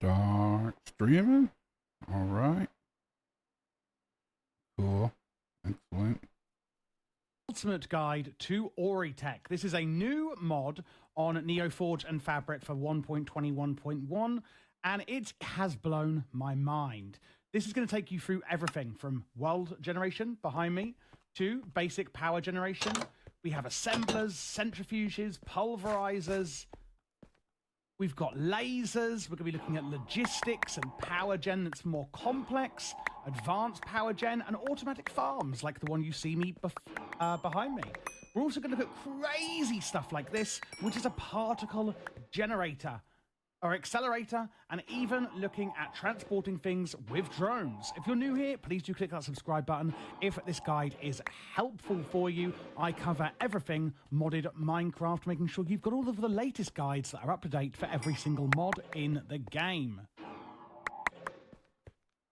Start streaming. All right. Cool. Excellent. Ultimate guide to Auritech. This is a new mod on Neoforge and Fabric for 1.21.1, and it has blown my mind. This is going to take you through everything from world generation behind me to basic power generation. We have assemblers, centrifuges, pulverizers. We've got lasers. We're going to be looking at logistics and power gen that's more complex, advanced power gen, and automatic farms like the one you see me behind me. We're also going to look at crazy stuff like this, which is a particle generator or accelerator, and even looking at transporting things with drones. If you're new here, please do click that subscribe button. If this guide is helpful for you, I cover everything modded Minecraft, making sure you've got all of the latest guides that are up to date for every single mod in the game.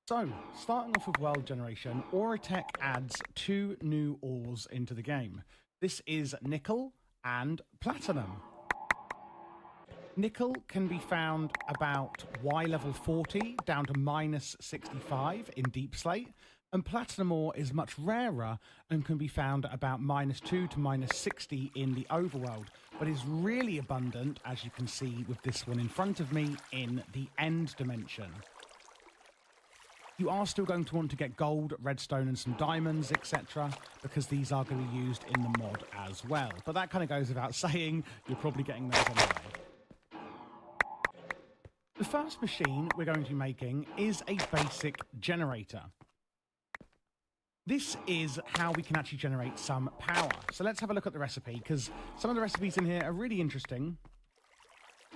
So, starting off with world generation, Auritech adds 2 new ores into the game. This is nickel and platinum. Nickel can be found about Y level 40 down to minus 65 in deep slate, and platinum ore is much rarer and can be found about minus 2 to minus 60 in the overworld, but is really abundant, as you can see with this one in front of me, in the end dimension. You are still going to want to get gold, redstone and some diamonds, etc., because these are going to be used in the mod as well. But that kind of goes without saying, you're probably getting those anyway. The first machine we're going to be making is a basic generator. This is how we can actually generate some power. So let's have a look at the recipe, because some of the recipes in here are really interesting.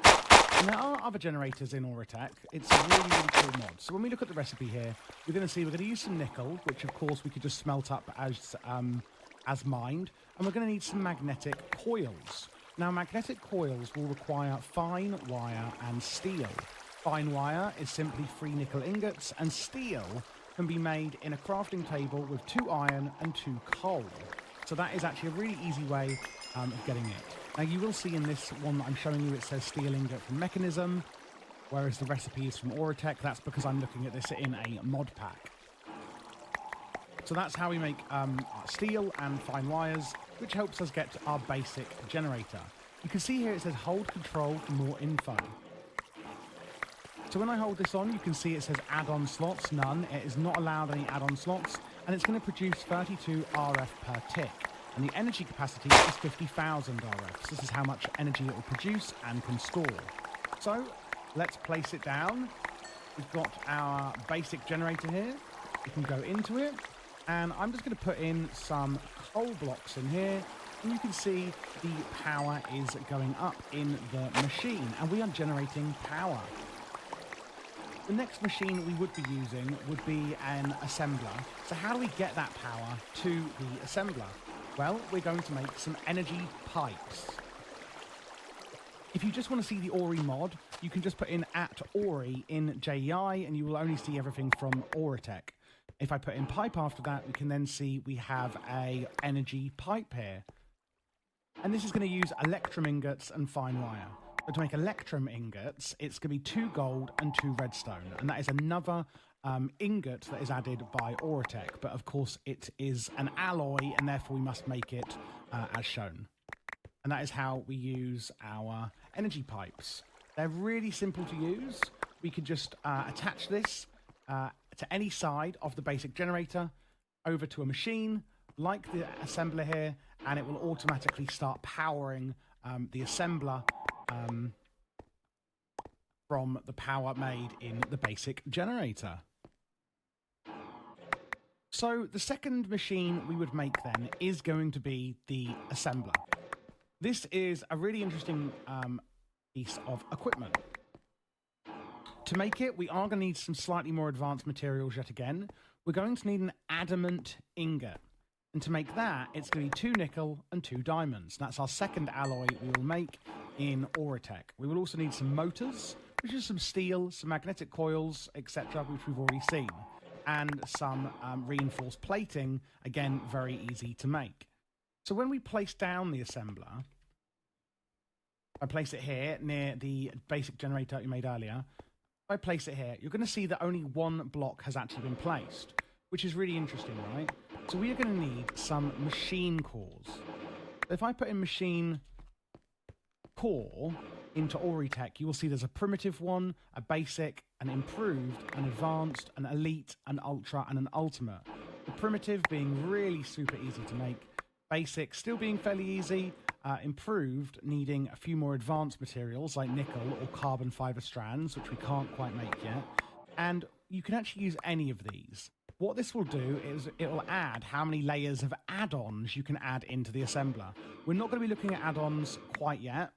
And there are other generators in Auritech. It's a really, really cool mod. So when we look at the recipe here, we're going to see we're going to use some nickel, which of course we could just smelt up as mined. And we're going to need some magnetic coils. Now, magnetic coils will require fine wire and steel. Fine wire is simply 3 nickel ingots, and steel can be made in a crafting table with 2 iron and 2 coal. So that is actually a really easy way of getting it. Now, you will see in this one that I'm showing you, it says steel ingot from Mechanism, whereas the recipe is from Auritech. That's because I'm looking at this in a mod pack. So that's how we make steel and fine wires, which helps us get our basic generator. You can see here it says hold control for more info. So when I hold this on, you can see it says add-on slots, none. It is not allowed any add-on slots, and it's going to produce 32 RF per tick. And the energy capacity is 50,000 RFs. This is how much energy it will produce and can store. So let's place it down. We've got our basic generator here. We can go into it. And I'm just going to put in some coal blocks in here, and you can see the power is going up in the machine, and we are generating power. The next machine we would be using would be an assembler. So how do we get that power to the assembler? Well, we're going to make some energy pipes. If you just want to see the Ori mod, you can just put in @Ori in JEI, and you will only see everything from Auritech. If I put in pipe after that, we can then see we have a energy pipe here. And this is going to use electrum ingots and fine wire. But to make electrum ingots, it's going to be 2 gold and 2 redstone. And that is another ingot that is added by Auritech. But of course, it is an alloy, and therefore we must make it as shown. And that is how we use our energy pipes. They're really simple to use. We could just attach this to any side of the basic generator over to a machine like the assembler here, and it will automatically start powering the assembler from the power made in the basic generator. So the second machine we would make then is going to be the assembler. This is a really interesting piece of equipment. To make it, we are going to need some slightly more advanced materials yet again. We're going to need an adamant ingot. And to make that, it's going to be 2 nickel and 2 diamonds. That's our second alloy we will make in Auritech. We will also need some motors, which is some steel, some magnetic coils, etc., which we've already seen. And some reinforced plating, again, very easy to make. So when we place down the assembler, I place it here near the basic generator you made earlier. If I place it here, you're going to see that only one block has actually been placed, which is really interesting, right? So we are going to need some machine cores. If I put in machine core into Auritech, you will see there's a primitive one, a basic, an improved, an advanced, an elite, an ultra, and an ultimate. The primitive being really super easy to make, basic still being fairly easy, improved needing a few more advanced materials like nickel or carbon fiber strands, which we can't quite make yet. And you can actually use any of these. What this will do is it will add how many layers of add-ons you can add into the assembler. We're not going to be looking at add-ons quite yet,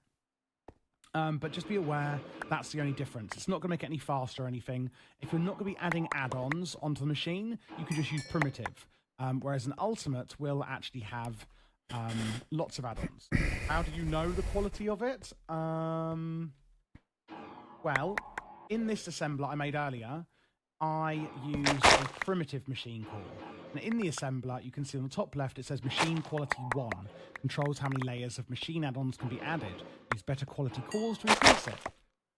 but just be aware that's the only difference. It's not going to make it any faster or anything. If you're not going to be adding add-ons onto the machine, you can just use primitive, whereas an ultimate will actually have lots of add-ons. How do you know the quality of it? Well, in this assembler I made earlier, I used a primitive machine core. And in the assembler, you can see on the top left, it says machine quality 1. Controls how many layers of machine add-ons can be added. Use better quality cores to increase it.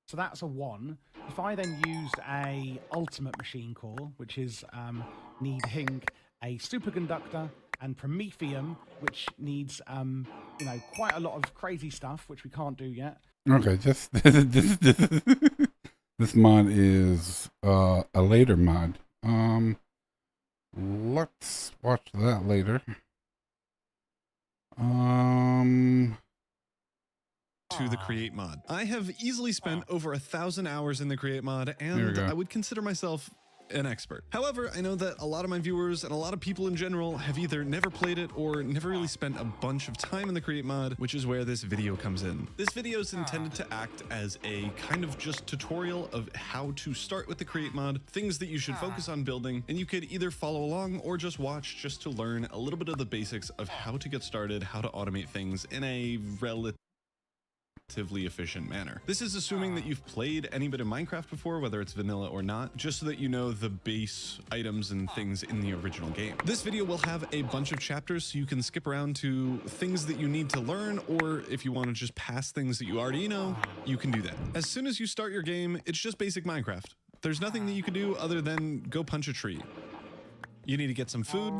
So that's a 1. If I then used a ultimate machine core, which is needing a superconductor and promethium, which needs, you know, quite a lot of crazy stuff, which we can't do yet. Okay, just this mod is a later mod. Let's watch that later. To the create mod. I have easily spent over 1,000 hours in the create mod, There we and go. I would consider myself an expert. However, I know that a lot of my viewers and a lot of people in general have either never played it or never really spent a bunch of time in the create mod, which is where this video comes in. This video is intended to act as a kind of just tutorial of how to start with the create mod, things that you should focus on building, and you could either follow along or just watch just to learn a little bit of the basics of how to get started, how to automate things in a relatively efficient manner. This is assuming that you've played any bit of Minecraft before, whether it's vanilla or not, just so that you know the base items and things in the original game. This video will have a bunch of chapters, so you can skip around to things that you need to learn, or if you want to just pass things that you already know, you can do that. As soon as you start your game, it's just basic Minecraft. There's nothing that you can do other than go punch a tree. You need to get some food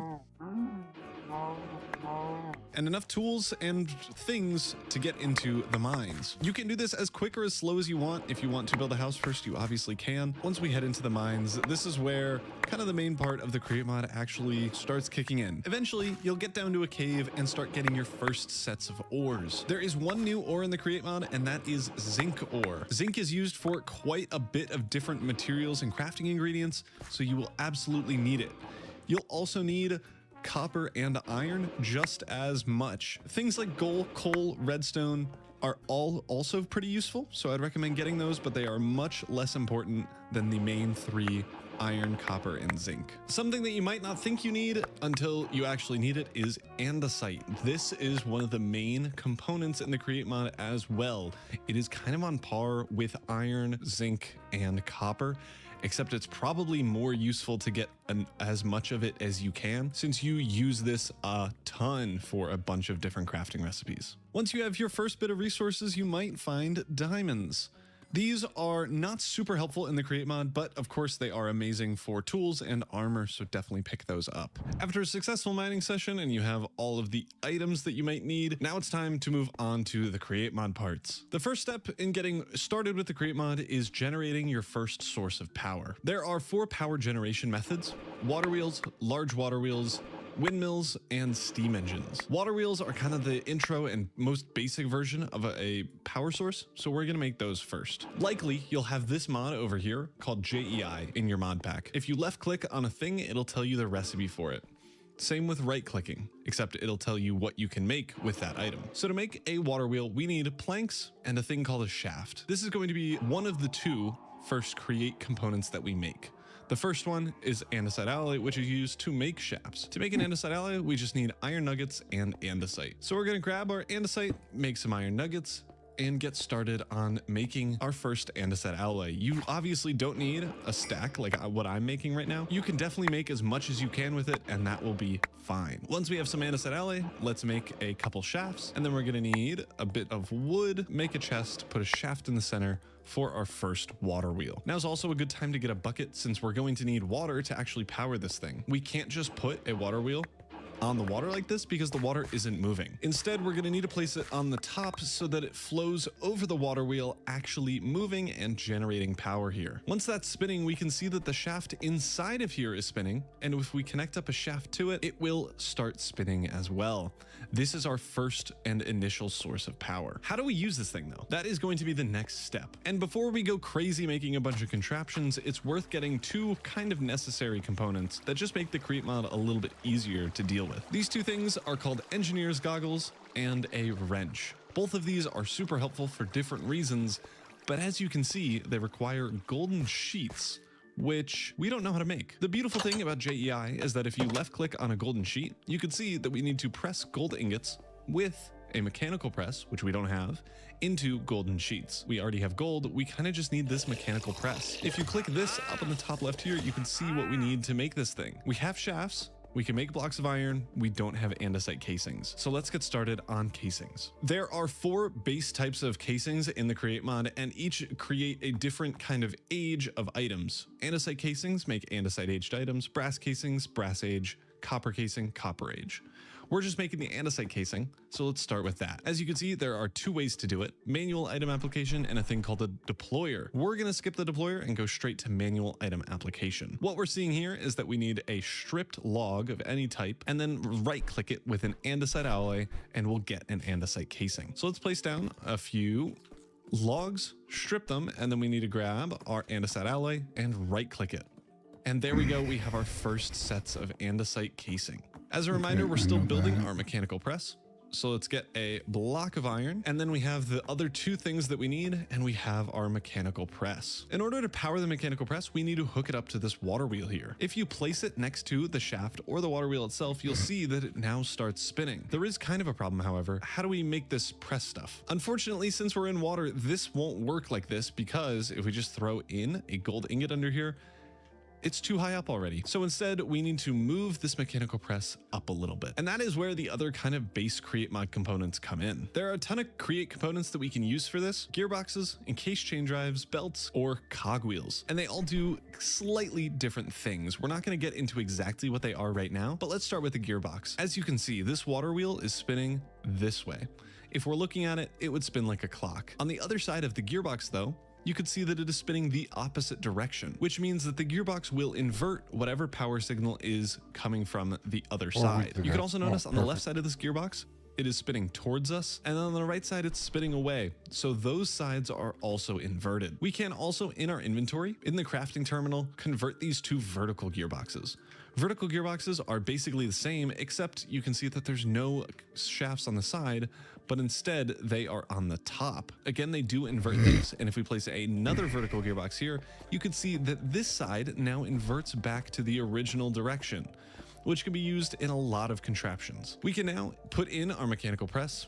and enough tools and things to get into the mines. You can do this as quick or as slow as you want. If you want to build a house first, you obviously can. Once we head into the mines, this is where kind of the main part of the create mod actually starts kicking in. Eventually, you'll get down to a cave and start getting your first sets of ores. There is one new ore in the create mod, and that is zinc ore. Zinc is used for quite a bit of different materials and crafting ingredients, so you will absolutely need it. You'll also need copper and iron just as much. Things like gold, coal, redstone are all also pretty useful, so I'd recommend getting those, but they are much less important than the main 3: iron, copper, and zinc. Something that you might not think you need until you actually need it is andesite. This is one of the main components in the create mod as well. It is kind of on par with iron, zinc, and copper, except it's probably more useful to get as much of it as you can, since you use this a ton for a bunch of different crafting recipes. Once you have your first bit of resources, you might find diamonds. These are not super helpful in the create mod, but of course they are amazing for tools and armor, so definitely pick those up. After a successful mining session and you have all of the items that you might need, now it's time to move on to the create mod parts. The first step in getting started with the create mod is generating your first source of power. There are 4 power generation methods: water wheels, large water wheels, windmills, and steam engines. Water wheels are kind of the intro and most basic version of a power source, so we're gonna make those first. Likely, you'll have this mod over here called JEI in your mod pack. If you left click on a thing, it'll tell you the recipe for it. Same with right clicking, except it'll tell you what you can make with that item. So to make a water wheel, we need planks and a thing called a shaft. This is going to be one of the 2 first create components that we make. The first one is andesite alloy, which is used to make shafts. To make an andesite alloy, we just need iron nuggets and andesite. So we're gonna grab our andesite, make some iron nuggets, and get started on making our first andesite alloy. You obviously don't need a stack like what I'm making right now. You can definitely make as much as you can with it, and that will be fine. Once we have some andesite alloy, let's make a couple shafts, and then we're gonna need a bit of wood, make a chest, put a shaft in the center for our first water wheel. Now's also a good time to get a bucket since we're going to need water to actually power this thing. We can't just put a water wheel on the water like this because the water isn't moving. Instead, we're gonna need to place it on the top so that it flows over the water wheel, actually moving and generating power here. Once that's spinning, we can see that the shaft inside of here is spinning, and if we connect up a shaft to it, it will start spinning as well. This is our first and initial source of power. How do we use this thing though? That is going to be the next step. And before we go crazy making a bunch of contraptions, it's worth getting two kind of necessary components that just make the Create mod a little bit easier to deal with. These two things are called engineer's goggles and a wrench. Both of these are super helpful for different reasons, but as you can see, they require golden sheets, which we don't know how to make. The beautiful thing about JEI is that if you left click on a golden sheet, you can see that we need to press gold ingots with a mechanical press, which we don't have, into golden sheets. We already have gold, we kind of just need this mechanical press. If you click this up in the top left here, you can see what we need to make this thing. We have shafts, we can make blocks of iron, we don't have andesite casings. So let's get started on casings. There are 4 base types of casings in the Create mod, and each create a different kind of age of items. Andesite casings make andesite aged items, brass casings, brass age, copper casing, copper age. We're just making the andesite casing, so let's start with that. As you can see, there are 2 ways to do it: manual item application and a thing called a deployer. We're gonna skip the deployer and go straight to manual item application. What we're seeing here is that we need a stripped log of any type, and then right click it with an andesite alloy, and we'll get an andesite casing. So let's place down a few logs, strip them, and then we need to grab our andesite alloy and right click it. And there we go, we have our first sets of andesite casing. As a reminder, we're still building our mechanical press. So let's get a block of iron, and then we have the other 2 things that we need, and we have our mechanical press. In order to power the mechanical press, we need to hook it up to this water wheel here. If you place it next to the shaft or the water wheel itself, you'll see that it now starts spinning. There is kind of a problem, however. How do we make this press stuff? Unfortunately, since we're in water, this won't work like this, because if we just throw in a gold ingot under here, it's too high up already. So instead, we need to move this mechanical press up a little bit. And that is where the other kind of base Create mod components come in. There are a ton of Create components that we can use for this: gearboxes, encased chain drives, belts, or cogwheels. And they all do slightly different things. We're not gonna get into exactly what they are right now, but let's start with the gearbox. As you can see, this water wheel is spinning this way. If we're looking at it, it would spin like a clock. On the other side of the gearbox though, you could see that it is spinning the opposite direction, which means that the gearbox will invert whatever power signal is coming from the other side. You can also notice on the left side of this gearbox, it is spinning towards us, and then on the right side, it's spinning away. So those sides are also inverted. We can also, in our inventory, in the crafting terminal, convert these to vertical gearboxes. Vertical gearboxes are basically the same, except you can see that there's no shafts on the side, but instead they are on the top. Again, they do invert things, and if we place another vertical gearbox here, you can see that this side now inverts back to the original direction, which can be used in a lot of contraptions. We can now put in our mechanical press,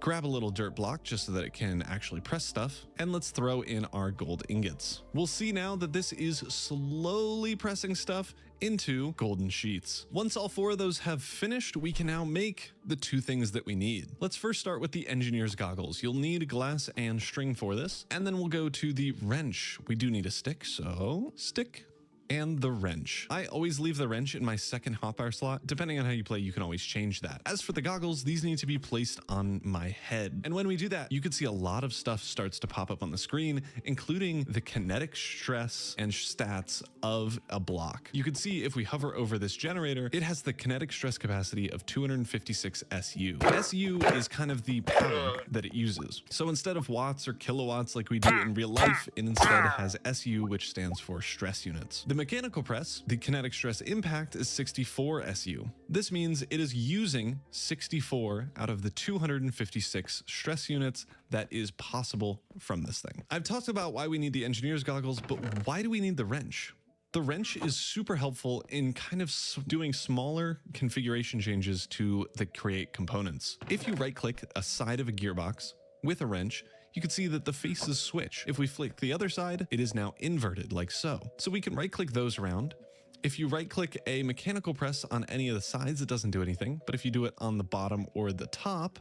grab a little dirt block just so that it can actually press stuff, and let's throw in our gold ingots. We'll see now that this is slowly pressing stuff into golden sheets. Once all 4 of those have finished, we can now make the 2 things that we need. Let's first start with the engineer's goggles. You'll need glass and string for this, and then we'll go to the wrench. We do need a stick, so stick and the wrench. I always leave the wrench in my second hotbar slot. Depending on how you play, you can always change that. As for the goggles, these need to be placed on my head. And when we do that, you can see a lot of stuff starts to pop up on the screen, including the kinetic stress and stats of a block. You can see if we hover over this generator, it has the kinetic stress capacity of 256 SU. SU is kind of the power that it uses. So instead of watts or kilowatts like we do in real life, it instead has SU, which stands for stress units. The mechanical press, the kinetic stress impact is 64 SU. This means it is using 64 out of the 256 stress units that is possible from this thing. I've talked about why we need the engineer's goggles, but why do we need the wrench? The wrench is super helpful in kind of doing smaller configuration changes to the Create components. If you right click a side of a gearbox with a wrench, you can see that the faces switch. If we flick the other side, it is now inverted like so. So we can right click those around. If you right click a mechanical press on any of the sides, it doesn't do anything. But if you do it on the bottom or the top,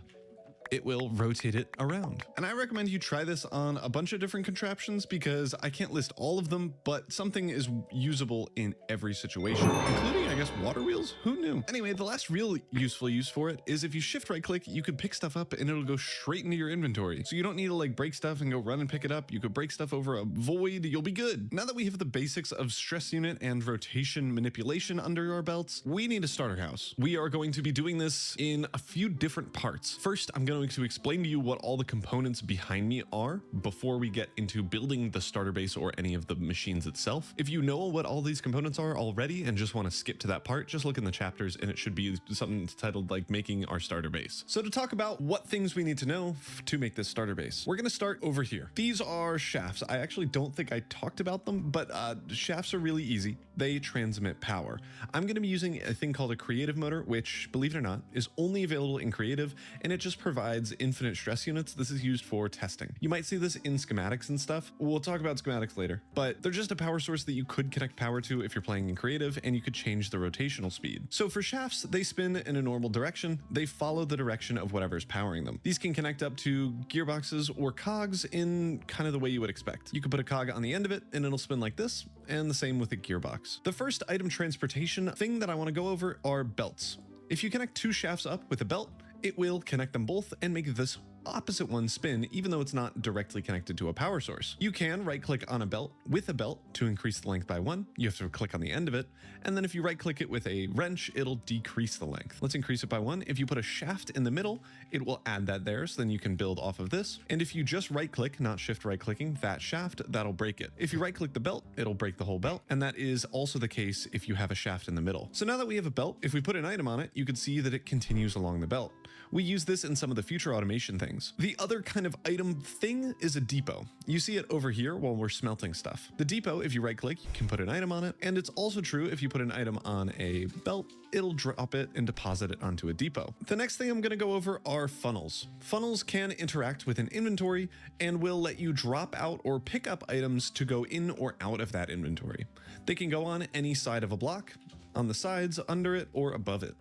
it will rotate it around. And I recommend you try this on a bunch of different contraptions because I can't list all of them, but something is usable in every situation, including, I guess, water wheels? Who knew? Anyway, the last real useful use for it is if you shift right click, you could pick stuff up and it'll go straight into your inventory. So you don't need to like break stuff and go run and pick it up. You could break stuff over a void, you'll be good. Now that we have the basics of stress unit and rotation manipulation under our belts, we need a starter house. We are going to be doing this in a few different parts. First, I'm going to explain to you what all the components behind me are before we get into building the starter base or any of the machines itself. If you know what all these components are already and just want to skip to that part, just look in the chapters and it should be something titled like making our starter base. So to talk about what things we need to know to make this starter base, we're going to start over here. These are shafts. I actually don't think I talked about them, but shafts are really easy. They transmit power. I'm going to be using a thing called a creative motor, which, believe it or not, is only available in creative, and it just provides infinite stress units. This is used for testing. You might see this in schematics and stuff. We'll talk about schematics later, but they're just a power source that you could connect power to if you're playing in creative, and you could change the rotational speed. So for shafts, they spin in a normal direction. They follow the direction of whatever's powering them. These can connect up to gearboxes or cogs in kind of the way you would expect. You could put a cog on the end of it and it'll spin like this, and the same with a gearbox. The first item transportation thing that I want to go over are belts. If you connect two shafts up with a belt, it will connect them both and make this opposite one spin, even though it's not directly connected to a power source. You can right click on a belt with a belt to increase the length by 1. You have to click on the end of it. And then if you right click it with a wrench, it'll decrease the length. Let's increase it by 1. If you put a shaft in the middle, it will add that there. So then you can build off of this. And if you just right click, not shift right clicking that shaft, that'll break it. If you right click the belt, it'll break the whole belt. And that is also the case if you have a shaft in the middle. So now that we have a belt, if we put an item on it, you can see that it continues along the belt. We use this in some of the future automation things. The other kind of item thing is a depot. You see it over here while we're smelting stuff. The depot, if you right click, you can put an item on it. And it's also true if you put an item on a belt, it'll drop it and deposit it onto a depot. The next thing I'm going to go over are funnels. Funnels can interact with an inventory and will let you drop out or pick up items to go in or out of that inventory. They can go on any side of a block, on the sides, under it, or above it.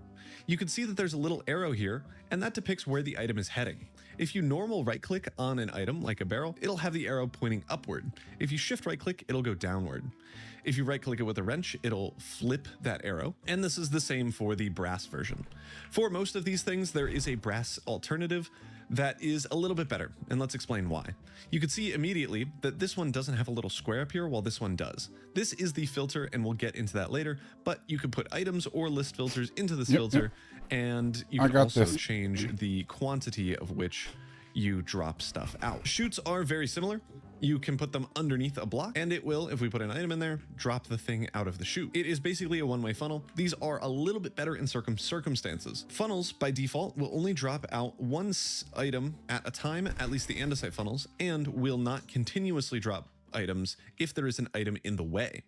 You can see that there's a little arrow here, and that depicts where the item is heading. If you normal right click on an item like a barrel, it'll have the arrow pointing upward. If you shift right click, it'll go downward. If you right click it with a wrench, it'll flip that arrow. And this is the same for the brass version. For most of these things, there is a brass alternative that is a little bit better, and let's explain why. You can see immediately that this one doesn't have a little square up here while this one does. This is the filter, and we'll get into that later, but you could put items or list filters into this filter, and you can also change the quantity of which you drop stuff out. Chutes are very similar. You can put them underneath a block and it will, if we put an item in there, drop the thing out of the chute. It is basically a one-way funnel. These are a little bit better in circumstances. Funnels by default will only drop out one item at a time, at least the andesite funnels, and will not continuously drop items if there is an item in the way.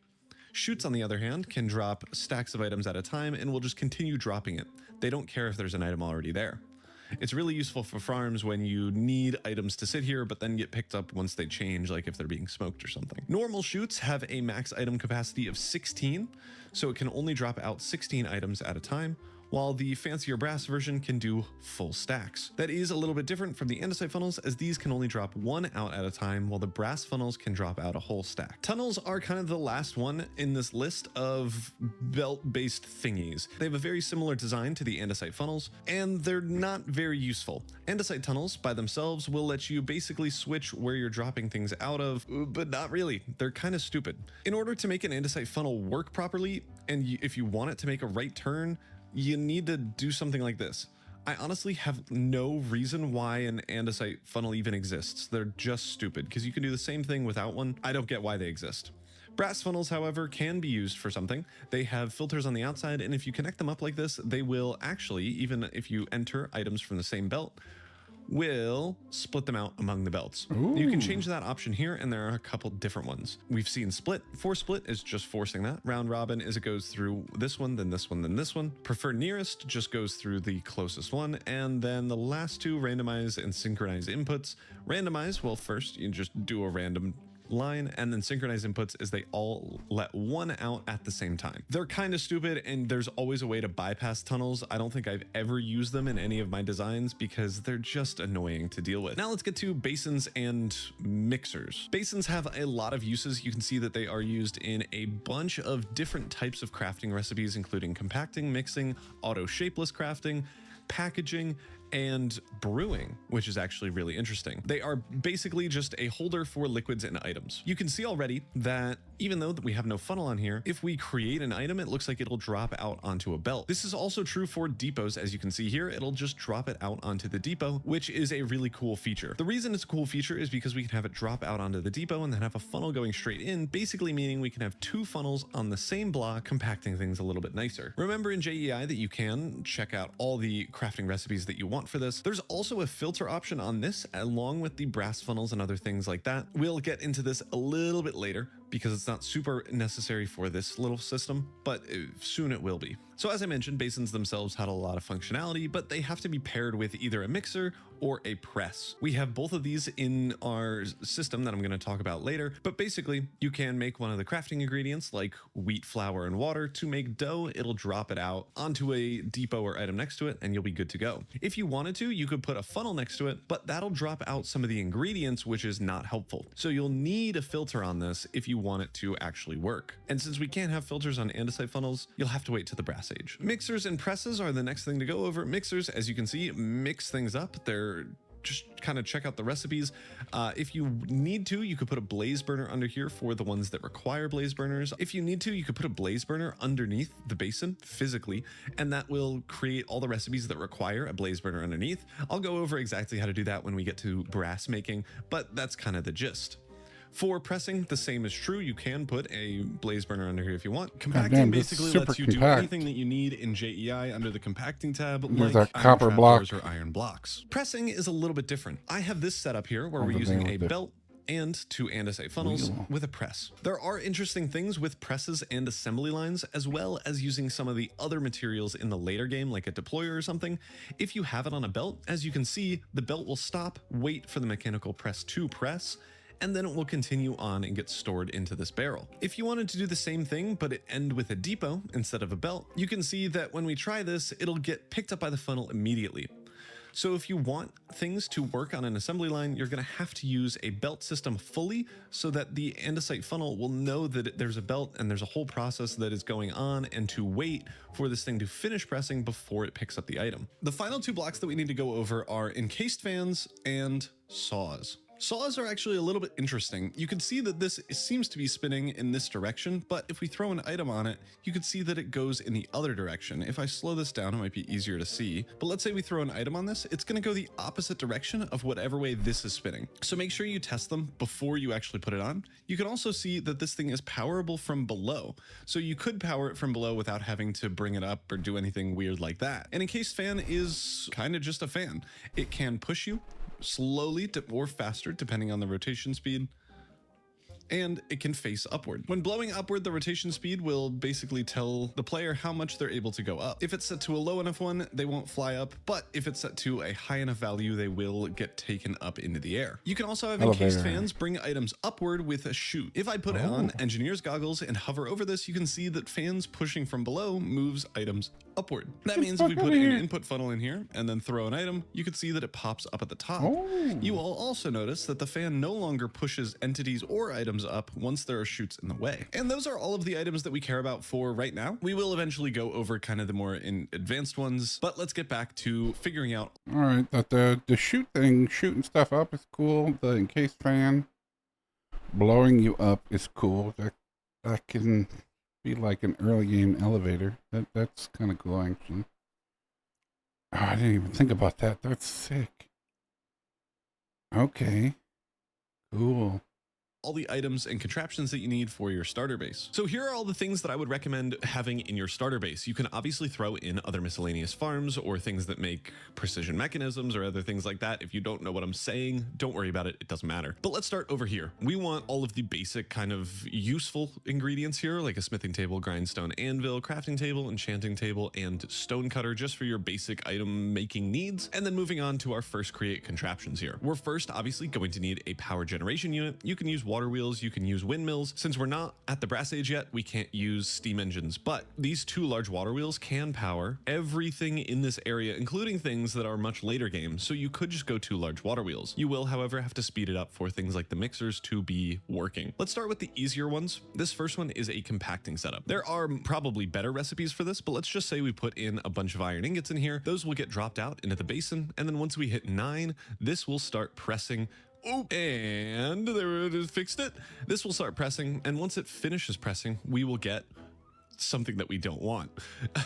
Chutes, on the other hand, can drop stacks of items at a time and will just continue dropping it. They don't care if there's an item already there. It's really useful for farms when you need items to sit here, but then get picked up once they change, like if they're being smoked or something. Normal chutes have a max item capacity of 16, so it can only drop out 16 items at a time, while the fancier brass version can do full stacks. That is a little bit different from the andesite funnels, as these can only drop one out at a time, while the brass funnels can drop out a whole stack. Tunnels are kind of the last one in this list of belt-based thingies. They have a very similar design to the andesite funnels, and they're not very useful. Andesite tunnels by themselves will let you basically switch where you're dropping things out of, but not really. They're kind of stupid. In order to make an andesite funnel work properly, and if you want it to make a right turn, you need to do something like this. I honestly have no reason why an andesite funnel even exists. They're just stupid because you can do the same thing without one. I don't get why they exist. Brass funnels, however, can be used for something. They have filters on the outside, and if you connect them up like this, they will actually, even if you enter items from the same belt, will split them out among the belts. Ooh. You can change that option here, and there are a couple different ones. We've seen split. For split is just forcing that. Round robin is it goes through this one, then this one, then this one. Prefer nearest just goes through the closest one, and then the last two, randomize and synchronize inputs. Randomize, well, first you just do a random line, and then synchronized inputs is they all let one out at the same time. They're kind of stupid, and there's always a way to bypass tunnels. I don't think I've ever used them in any of my designs because they're just annoying to deal with. Now let's get to basins and mixers. Basins have a lot of uses. You can see that they are used in a bunch of different types of crafting recipes, including compacting, mixing, auto shapeless crafting, packaging, and brewing, which is actually really interesting. They are basically just a holder for liquids and items. You can see already that even though we have no funnel on here, if we create an item, it looks like it'll drop out onto a belt. This is also true for depots. As you can see here, it'll just drop it out onto the depot, which is a really cool feature. The reason it's a cool feature is because we can have it drop out onto the depot and then have a funnel going straight in, basically meaning we can have two funnels on the same block, compacting things a little bit nicer. Remember in JEI that you can check out all the crafting recipes that you want for this. There's also a filter option on this, along with the brass funnels and other things like that. We'll get into this a little bit later because it's not super necessary for this little system, but soon it will be. So as I mentioned, basins themselves had a lot of functionality, but they have to be paired with either a mixer or a press. We have both of these in our system that I'm going to talk about later, but basically you can make one of the crafting ingredients like wheat, flour, and water to make dough. It'll drop it out onto a depot or item next to it, and you'll be good to go. If you wanted to, you could put a funnel next to it, but that'll drop out some of the ingredients, which is not helpful. So you'll need a filter on this if you want it to actually work. And since we can't have filters on andesite funnels, you'll have to wait to the brass age. Mixers and presses are the next thing to go over. Mixers, as you can see, mix things up. They're just kind of check out the recipes. If you need to, you could put a blaze burner under here for the ones that require blaze burners. If you need to, you could put a blaze burner underneath the basin physically, and that will create all the recipes that require a blaze burner underneath. I'll go over exactly how to do that when we get to brass making, but that's kind of the gist. For pressing, the same is true. You can put a blaze burner under here if you want. Compacting basically lets you do anything that you need in JEI under the compacting tab, like copper block or iron blocks. Pressing is a little bit different. I have this setup here where we're using a belt and two andesite funnels with a press. There are interesting things with presses and assembly lines, as well as using some of the other materials in the later game, like a deployer or something. If you have it on a belt, as you can see, the belt will stop, wait for the mechanical press to press, and then it will continue on and get stored into this barrel. If you wanted to do the same thing, but it end with a depot instead of a belt, you can see that when we try this, it'll get picked up by the funnel immediately. So if you want things to work on an assembly line, you're gonna have to use a belt system fully so that the andesite funnel will know that there's a belt and there's a whole process that is going on, and to wait for this thing to finish pressing before it picks up the item. The final two blocks that we need to go over are encased fans and saws. Saws are actually a little bit interesting. You can see that this seems to be spinning in this direction, but if we throw an item on it, you can see that it goes in the other direction. If I slow this down, it might be easier to see, but let's say we throw an item on this, it's gonna go the opposite direction of whatever way this is spinning. So make sure you test them before you actually put it on. You can also see that this thing is powerable from below. So you could power it from below without having to bring it up or do anything weird like that. An encased fan is kind of just a fan. It can push you slowly or faster depending on the rotation speed, and it can face upward. When blowing upward, the rotation speed will basically tell the player how much they're able to go up. If it's set to a low enough one, they won't fly up, but if it's set to a high enough value, they will get taken up into the air. You can also have encased fans bring items upward with a chute. If I put on engineer's goggles and hover over this, you can see that fans pushing from below moves items upward. That means if we put an input funnel in here and then throw an item, you can see that it pops up at the top. You will also notice that the fan no longer pushes entities or items up once there are chutes in the way. And those are all of the items that we care about for right now. We will eventually go over kind of the more advanced ones, but let's get back to figuring out. All right, that the chute thing, shooting stuff up is cool. The encased fan blowing you up is cool. That can be like an early game elevator. That's kind of cool actually. Oh, I didn't even think about that. That's sick. Okay, cool. All the items and contraptions that you need for your starter base. So here are all the things that I would recommend having in your starter base. You can obviously throw in other miscellaneous farms or things that make precision mechanisms or other things like that. If you don't know what I'm saying, don't worry about it. It doesn't matter. But let's start over here. We want all of the basic kind of useful ingredients here, like a smithing table, grindstone, anvil, crafting table, enchanting table, and stone cutter, just for your basic item making needs. And then moving on to our first create contraptions here. We're first obviously going to need a power generation unit. You can use water wheels, you can use windmills. Since we're not at the brass age yet, we can't use steam engines, but these 2 large water wheels can power everything in this area, including things that are much later games. So you could just go 2 large water wheels. You will, however, have to speed it up for things like the mixers to be working. Let's start with the easier ones. This first one is a compacting setup. There are probably better recipes for this, but let's just say we put in a bunch of iron ingots in here. Those will get dropped out into the basin, and then once we hit 9, this will start pressing. Oh, and there it is, fixed it. This will start pressing, and once it finishes pressing, we will get something that we don't want.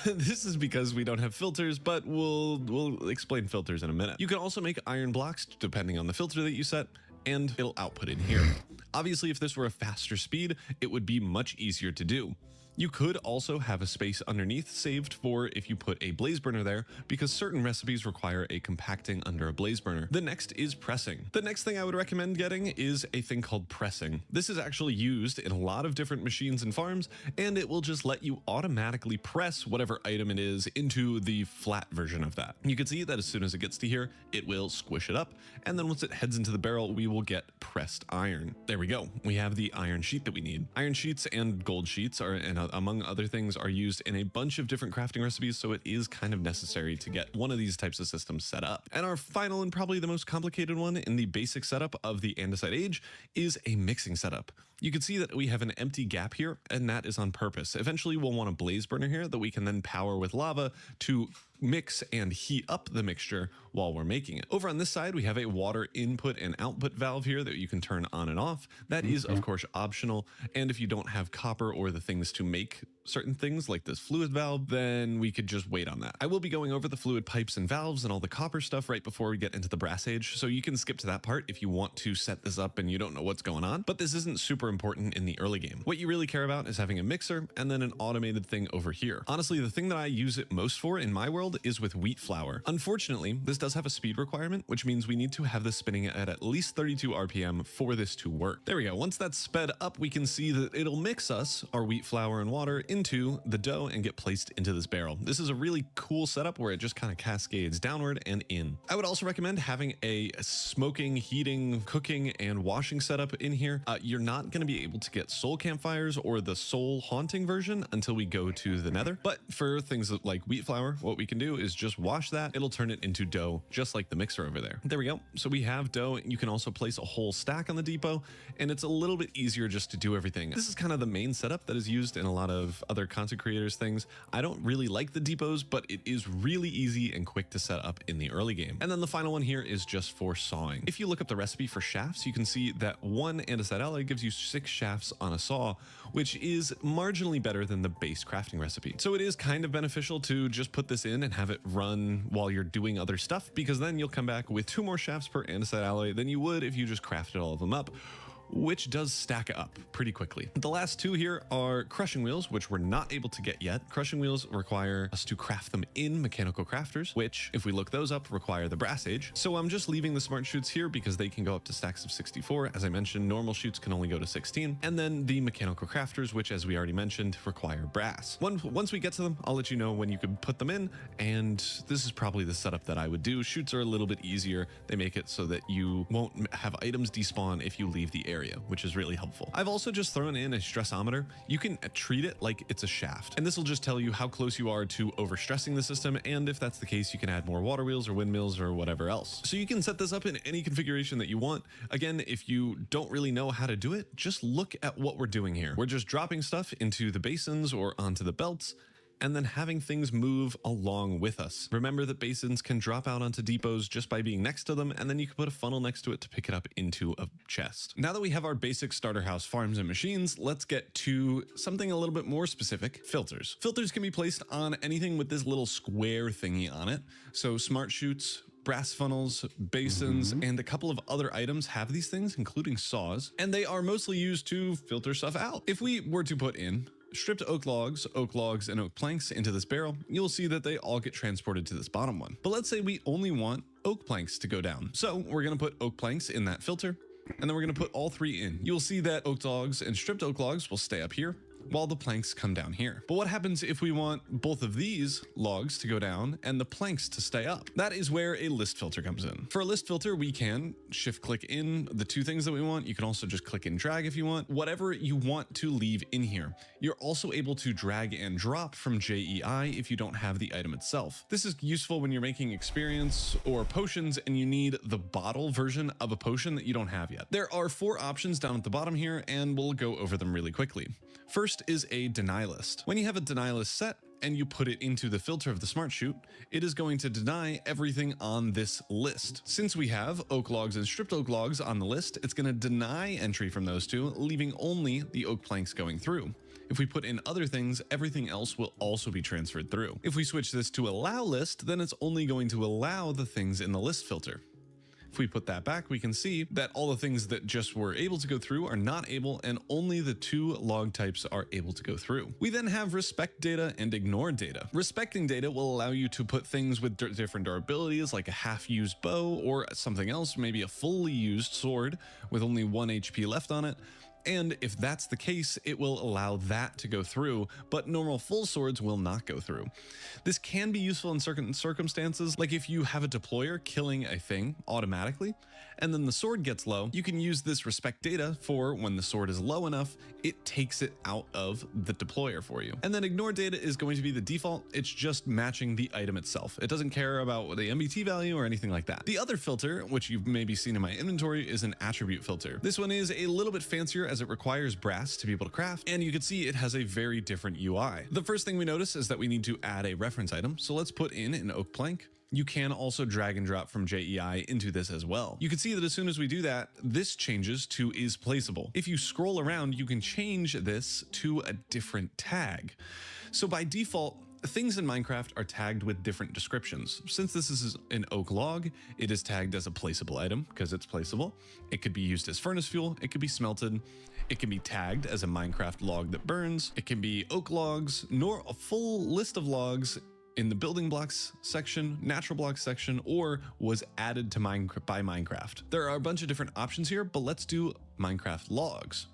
This is because we don't have filters, but we'll explain filters in a minute. You can also make iron blocks depending on the filter that you set, and it'll output in here. Obviously, if this were a faster speed, it would be much easier to do. You could also have a space underneath saved for if you put a blaze burner there, because certain recipes require a compacting under a blaze burner. The next is pressing. The next thing I would recommend getting is a thing called pressing. This is actually used in a lot of different machines and farms, and it will just let you automatically press whatever item it is into the flat version of that. You can see that as soon as it gets to here, it will squish it up, and then once it heads into the barrel, we will get pressed iron. There we go. We have the iron sheet that we need. Iron sheets and gold sheets are, and among other things, are used in a bunch of different crafting recipes, so it is kind of necessary to get one of these types of systems set up. And our final and probably the most complicated one in the basic setup of the andesite age is a mixing setup. You can see that we have an empty gap here, and that is on purpose. Eventually we'll want a blaze burner here that we can then power with lava to mix and heat up the mixture while we're making it. Over on this side, we have a water input and output valve here that you can turn on and off. That is, of course, optional. And if you don't have copper or the things to make certain things like this fluid valve, then we could just wait on that. I will be going over the fluid pipes and valves and all the copper stuff right before we get into the brass age, so you can skip to that part if you want to set this up and you don't know what's going on, but this isn't super important in the early game. What you really care about is having a mixer and then an automated thing over here. Honestly, the thing that I use it most for in my world is with wheat flour. Unfortunately, this does have a speed requirement, which means we need to have this spinning at least 32 RPM for this to work. There we go. Once that's sped up, we can see that it'll mix us, our wheat flour and water, into the dough and get placed into this barrel. This is a really cool setup where it just kind of cascades downward and in. I would also recommend having a smoking, heating, cooking, and washing setup in here. You're not going to be able to get soul campfires or the soul haunting version until we go to the nether, but for things like wheat flour, what we can do is just wash that. It'll turn it into dough, just like the mixer over there. There we go. So we have dough. You can also place a whole stack on the depot, and it's a little bit easier just to do everything. This is kind of the main setup that is used in a lot of other content creators things. I don't really like the depots, but it is really easy and quick to set up in the early game. And then the final one here is just for sawing. If you look up the recipe for shafts, you can see that one andesite alloy gives you 6 shafts on a saw, which is marginally better than the base crafting recipe. So it is kind of beneficial to just put this in and have it run while you're doing other stuff, because then you'll come back with 2 more shafts per andesite alloy than you would if you just crafted all of them up, which does stack up pretty quickly. The last 2 here are crushing wheels, which we're not able to get yet. Crushing wheels require us to craft them in mechanical crafters, which, if we look those up, require the brass age. So I'm just leaving the smart chutes here because they can go up to stacks of 64. As I mentioned, normal chutes can only go to 16. And then the mechanical crafters, which, as we already mentioned, require brass. Once we get to them, I'll let you know when you can put them in, and this is probably the setup that I would do. Chutes are a little bit easier. They make it so that you won't have items despawn if you leave the area, which is really helpful. I've also just thrown in a stressometer. You can treat it like it's a shaft, and this will just tell you how close you are to overstressing the system, and if that's the case, you can add more water wheels or windmills or whatever else. So you can set this up in any configuration that you want. Again, if you don't really know how to do it, just look at what we're doing here. We're just dropping stuff into the basins or onto the belts, and then having things move along with us. Remember that basins can drop out onto depots just by being next to them, and then you can put a funnel next to it to pick it up into a chest. Now that we have our basic starter house farms and machines, let's get to something a little bit more specific: filters. Filters can be placed on anything with this little square thingy on it. So smart chutes, brass funnels, basins, and a couple of other items have these things, including saws, and they are mostly used to filter stuff out. If we were to put in stripped oak logs, and oak planks into this barrel, you'll see that they all get transported to this bottom one. But let's say we only want oak planks to go down. So we're gonna put oak planks in that filter, and then we're gonna put all 3 in. You'll see that oak logs and stripped oak logs will stay up here. while the planks come down here. But what happens if we want both of these logs to go down and the planks to stay up? That is where a list filter comes in. For a list filter, we can shift click in the two things that we want. You can also just click and drag if you want, whatever you want to leave in here. You're also able to drag and drop from JEI if you don't have the item itself. This is useful when you're making experience or potions and you need the bottle version of a potion that you don't have yet. There are 4 options down at the bottom here, and we'll go over them really quickly. First is a deny list. When you have a deny list set and you put it into the filter of the smart chute, it is going to deny everything on this list. Since we have oak logs and stripped oak logs on the list, it's going to deny entry from those two, leaving only the oak planks going through. If we put in other things, everything else will also be transferred through. If we switch this to allow list, then it's only going to allow the things in the list filter. If we put that back, we can see that all the things that just were able to go through are not able, and only the 2 log types are able to go through. We then have respect data and ignore data. Respecting data will allow you to put things with different durabilities, like a half-used bow or something else, maybe a fully used sword with only 1 HP left on it. And if that's the case, it will allow that to go through, but normal full swords will not go through. This can be useful in certain circumstances, like if you have a deployer killing a thing automatically, and then the sword gets low, you can use this respect data for when the sword is low enough, it takes it out of the deployer for you. And then ignore data is going to be the default. It's just matching the item itself. It doesn't care about the MBT value or anything like that. The other filter, which you've maybe seen in my inventory, is an attribute filter. This one is a little bit fancier as it requires brass to be able to craft, and you can see it has a very different UI. The first thing we notice is that we need to add a reference item, so let's put in an oak plank. You can also drag and drop from JEI into this as well. You can see that as soon as we do that, this changes to is placeable. If you scroll around, you can change this to a different tag. So by default, things in Minecraft are tagged with different descriptions. Since this is an oak log, it is tagged as a placeable item because it's placeable. It could be used as furnace fuel. It could be smelted. It can be tagged as a Minecraft log that burns. It can be oak logs, nor a full list of logs in the building blocks section, natural blocks section, or was added to by Minecraft. There are a bunch of different options here, but let's do Minecraft logs.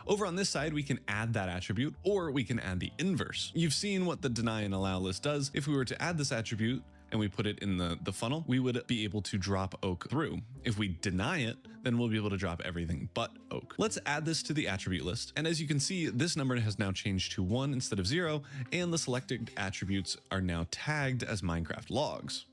Over on this side, we can add that attribute, or we can add the inverse. You've seen what the deny and allow list does. If we were to add this attribute and we put it in the funnel, we would be able to drop oak through. If we deny it, then we'll be able to drop everything but oak. Let's add this to the attribute list. And as you can see, this number has now changed to 1 instead of 0, and the selected attributes are now tagged as Minecraft logs.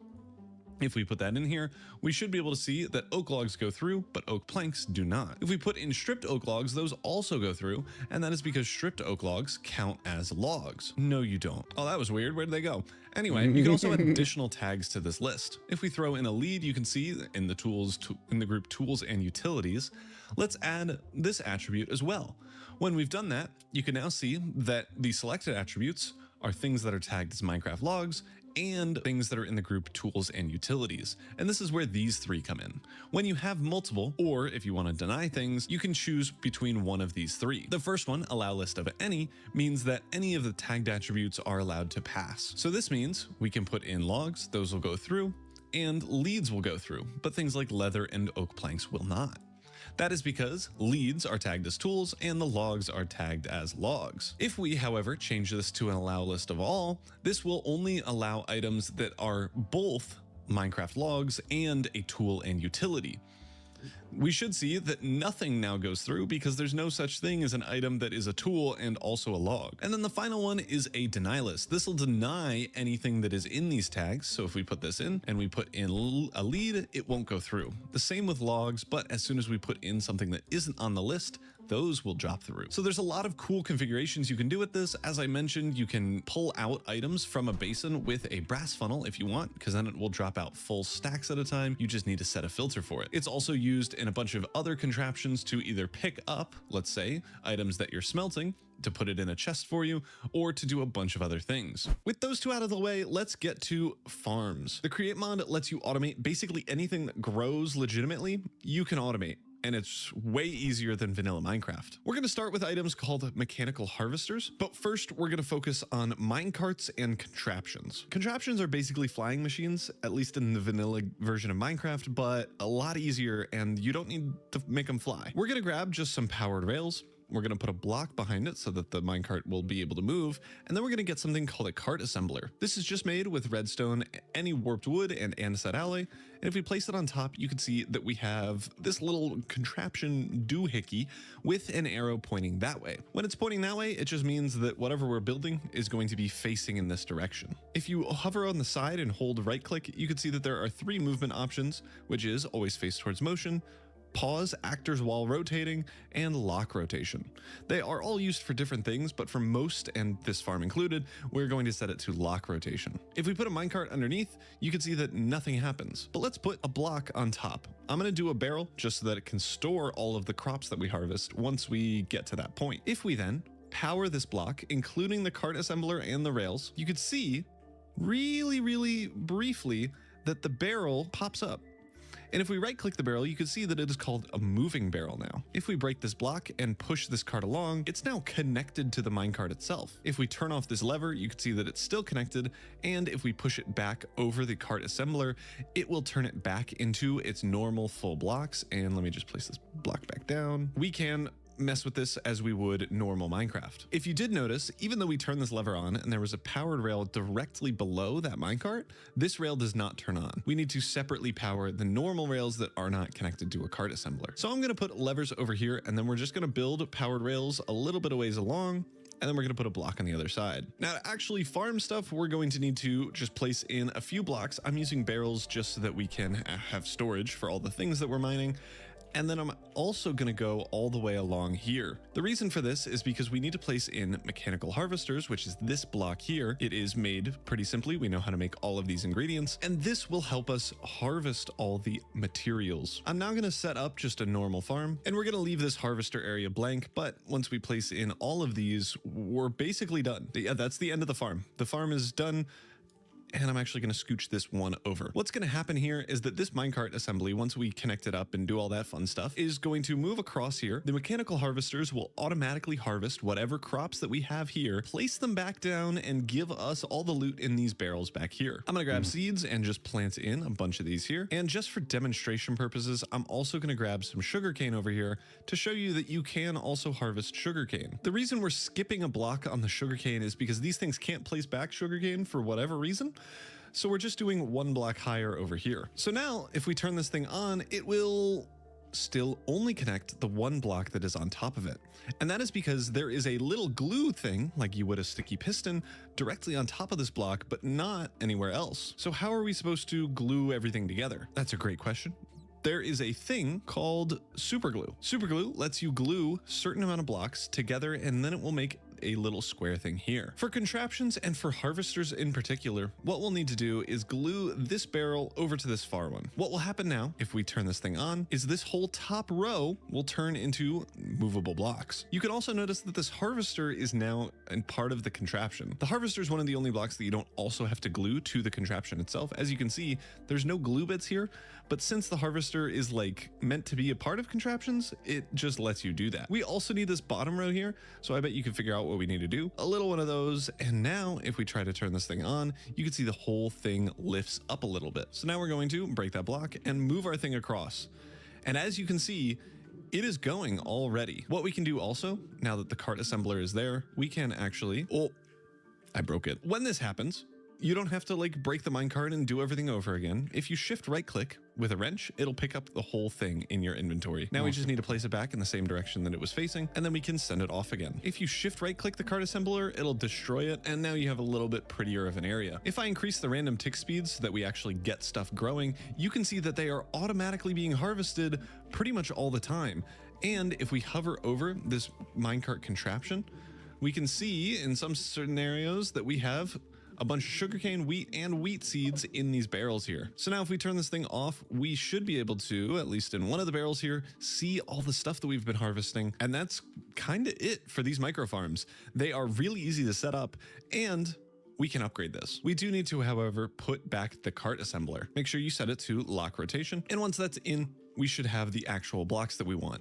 If we put that in here, we should be able to see that oak logs go through, but oak planks do not. If we put in stripped oak logs, those also go through, and that is because stripped oak logs count as logs. No, you don't. Oh, that was weird. Where did they go? Anyway, you can also add additional tags to this list. If we throw in a lead, you can see in the tools, in the group tools and utilities, let's add this attribute as well. When we've done that, you can now see that the selected attributes are things that are tagged as Minecraft logs and things that are in the group tools and utilities. And this is where these 3 come in. When you have multiple, or if you want to deny things, you can choose between one of these 3. The first one, allow list of any, means that any of the tagged attributes are allowed to pass. So this means we can put in logs, those will go through, and leads will go through, but things like leather and oak planks will not. That is because leads are tagged as tools and the logs are tagged as logs. If we, however, change this to an allow list of all, this will only allow items that are both Minecraft logs and a tool and utility. We should see that nothing now goes through because there's no such thing as an item that is a tool and also a log. And then the final one is a deny list. This will deny anything that is in these tags. So if we put this in and we put in a lead, it won't go through. The same with logs, but as soon as we put in something that isn't on the list, those will drop through. So there's a lot of cool configurations you can do with this. As I mentioned, you can pull out items from a basin with a brass funnel if you want, because then it will drop out full stacks at a time. You just need to set a filter for it. It's also used in a bunch of other contraptions to either pick up, let's say, items that you're smelting, to put it in a chest for you, or to do a bunch of other things. With those 2 out of the way, let's get to farms. The create mod lets you automate basically anything that grows legitimately, you can automate. And it's way easier than vanilla Minecraft. We're gonna start with items called mechanical harvesters, but first we're gonna focus on minecarts and contraptions. Contraptions are basically flying machines, at least in the vanilla version of Minecraft, but a lot easier and you don't need to make them fly. We're gonna grab just some powered rails, We're going to put a block behind it so that the minecart will be able to move. And then we're going to get something called a cart assembler. This is just made with redstone, any warped wood, and andesite alloy. And if we place it on top, you can see that we have this little contraption doohickey with an arrow pointing that way. When it's pointing that way, it just means that whatever we're building is going to be facing in this direction. If you hover on the side and hold right click, you can see that there are 3 movement options, which is always face towards motion, pause actors while rotating, and lock rotation. They are all used for different things, but for most, and this farm included, we're going to set it to lock rotation. If we put a minecart underneath, you can see that nothing happens. But let's put a block on top. I'm going to do a barrel just so that it can store all of the crops that we harvest once we get to that point. If we then power this block, including the cart assembler and the rails, you could see really briefly that the barrel pops up. And if we right click the barrel, you can see that it is called a moving barrel now. If we break this block and push this cart along, it's now connected to the minecart itself. If we turn off this lever, you can see that it's still connected. And if we push it back over the cart assembler, it will turn it back into its normal full blocks. And let me just place this block back down. We can mess with this as we would normal Minecraft. If you did notice, even though we turned this lever on and there was a powered rail directly below that minecart, this rail does not turn on. We need to separately power the normal rails that are not connected to a cart assembler. So I'm going to put levers over here, and then we're just going to build powered rails a little bit of ways along, and then we're going to put a block on the other side. Now, to actually farm stuff, we're going to need to just place in a few blocks. I'm using barrels just so that we can have storage for all the things that we're mining. And then I'm also going to go all the way along here. The reason for this is because we need to place in mechanical harvesters, which is this block here. It is made pretty simply. We know how to make all of these ingredients, and this will help us harvest all the materials. I'm now going to set up just a normal farm, and we're going to leave this harvester area blank. But once we place in all of these, we're basically done. Yeah, that's the end of the farm. The farm is done. And I'm actually going to scooch this one over. What's going to happen here is that this minecart assembly, once we connect it up and do all that fun stuff, is going to move across here. The mechanical harvesters will automatically harvest whatever crops that we have here, place them back down, and give us all the loot in these barrels back here. I'm going to grab seeds and just plant in a bunch of these here. And just for demonstration purposes, I'm also going to grab some sugarcane over here to show you that you can also harvest sugarcane. The reason we're skipping a block on the sugarcane is because these things can't place back sugarcane for whatever reason. So we're just doing one block higher over here. So now if we turn this thing on, it will still only connect the one block that is on top of it. And that is because there is a little glue thing, like you would a sticky piston, directly on top of this block, but not anywhere else. So how are we supposed to glue everything together? That's a great question. There is a thing called superglue. Superglue lets you glue a certain amount of blocks together, and then it will make a little square thing here. For contraptions and for harvesters in particular, what we'll need to do is glue this barrel over to this far one. What will happen now, if we turn this thing on, is this whole top row will turn into movable blocks. You can also notice that this harvester is now a part of the contraption. The harvester is one of the only blocks that you don't also have to glue to the contraption itself. As you can see, there's no glue bits here, but since the harvester is like meant to be a part of contraptions, it just lets you do that. We also need this bottom row here, so I bet you can figure out what we need to do. A little one of those, and now if we try to turn this thing on, you can see the whole thing lifts up a little bit. So now we're going to break that block and move our thing across. And as you can see, it is going already. What we can do also, now that the cart assembler is there, we can actually, oh, I broke it. When this happens, you don't have to like break the minecart and do everything over again. If you shift right click with a wrench, it'll pick up the whole thing in your inventory. Now we just need to place it back in the same direction that it was facing, and then we can send it off again. If you shift right click the cart assembler, it'll destroy it, and now you have a little bit prettier of an area. If I increase the random tick speeds so that we actually get stuff growing, you can see that they are automatically being harvested pretty much all the time. And if we hover over this minecart contraption, we can see in some scenarios that we have a bunch of sugarcane, wheat, and wheat seeds in these barrels here. So now if we turn this thing off, we should be able to, at least in one of the barrels here, see all the stuff that we've been harvesting. And that's kind of it for these micro farms. They are really easy to set up, and we can upgrade this. We do need to, however, put back the cart assembler. Make sure you set it to lock rotation. And once that's in, we should have the actual blocks that we want.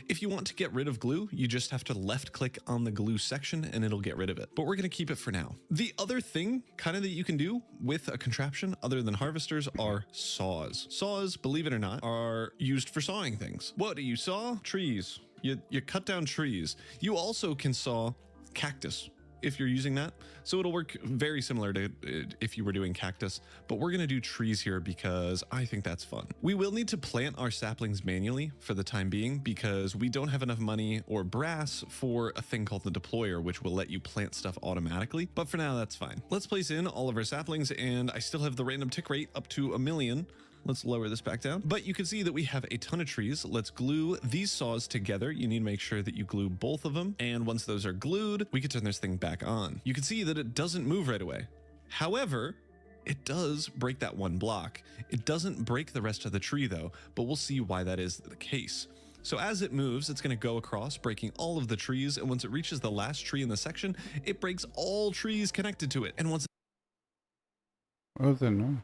If you want to get rid of glue, you just have to left click on the glue section and it'll get rid of it. But we're gonna keep it for now. The other thing kind of that you can do with a contraption other than harvesters are saws. Saws, believe it or not, are used for sawing things. What do you saw? Trees. You cut down trees. You also can saw cactus if you're using that. So it'll work very similar to if you were doing cactus, but we're gonna do trees here because I think that's fun. We will need to plant our saplings manually for the time being because we don't have enough money or brass for a thing called the deployer, which will let you plant stuff automatically. But for now, that's fine. Let's place in all of our saplings, and I still have the random tick rate up to 1,000,000. Let's lower this back down. But you can see that we have a ton of trees. Let's glue these saws together. You need to make sure that you glue both of them. And once those are glued, we can turn this thing back on. You can see that it doesn't move right away. However, it does break that one block. It doesn't break the rest of the tree though, but we'll see why that is the case. So as it moves, it's going to go across, breaking all of the trees. And once it reaches the last tree in the section, it breaks all trees connected to it. And once What was that noise?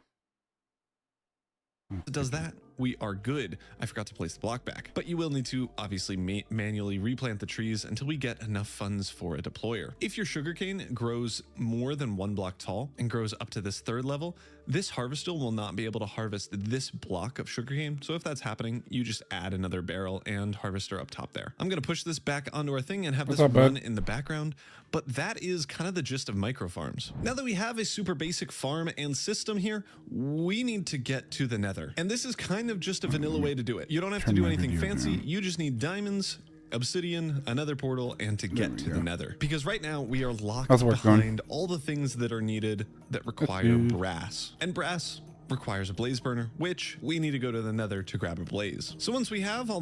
it does that, we are good. I forgot to place the block back, but you will need to obviously manually replant the trees until we get enough funds for a deployer. If your sugarcane grows more than 1 block tall and grows up to this 3rd level, this harvester will not be able to harvest this block of sugarcane. So if that's happening, you just add another barrel and harvester up top there. I'm going to push this back onto our thing and have this run in the background, but that is kind of the gist of micro farms. Now that we have a super basic farm and system here, we need to get to the nether. And this is kind of just a vanilla way to do it. You don't have to do anything fancy. You just need diamonds, obsidian, another portal, and to get to the nether. Because right now we are locked behind all the things that are needed that require brass. And brass requires a blaze burner, which we need to go to the nether to grab a blaze. So once we have all the